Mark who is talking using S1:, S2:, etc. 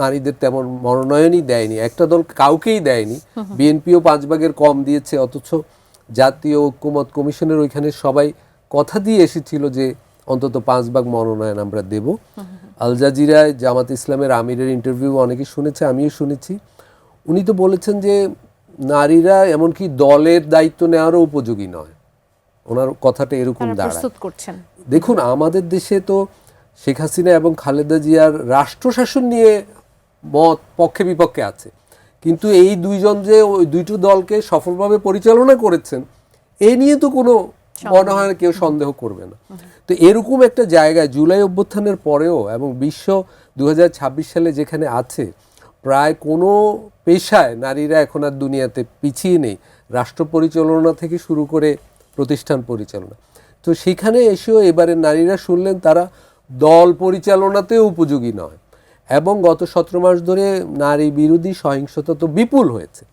S1: নারীদের তেমন মনোনয়নই দেয়নি, একটা দল কাউকেই দেয়নি, বিএনপিও 5 ভাগের কম দিয়েছে, অথচ জাতীয় ঐক্যমত কমিশনের ওইখানে সবাই কথা দিয়ে এসেছিল যে অন্তত 5 ভাগ মনোনয়ন আমরা দেব। আল জাজিরায় জামাত ইসলামের আমিরের ইন্টারভিউ অনেকে শুনেছে, আমিও শুনেছি। উনি তো বলেছেন যে নারীরা এমনকি দলের দায়িত্ব নেওয়ারও উপযোগী নয়, ওনার কথাটা এরকম দাঁড়ায়। দেখুন আমাদের দেশে তো শেখ হাসিনা এবং খালেদা জিয়ার রাষ্ট্রশাসন নিয়ে মত পক্ষে বিপক্ষে আছে, কিন্তু এই দুইজন যে ওই দুইটো দলকে সফলভাবে পরিচালনা করেছেন এই নিয়ে তো কোনো মনে হয় না কেউ সন্দেহ করবে না। তো এরকম একটা জায়গায় জুলাই অভ্যুত্থানের পরেও এবং বিশ্ব 2026 সালে যেখানে আছে, প্রায় কোনো পেশায় নারীরা এখন আর দুনিয়াতে পিছিয়ে নেই, রাষ্ট্র পরিচালনা থেকে শুরু করে প্রতিষ্ঠান পরিচালনা। তো সেখানে এসেও এবারে নারীরা শুনলেন তারা দল পরিচালনাতেও উপযোগী নয়, এবং গত 17 মাস ধরে নারী বিরোধী সহিংসতা তো বিপুল হয়েছে।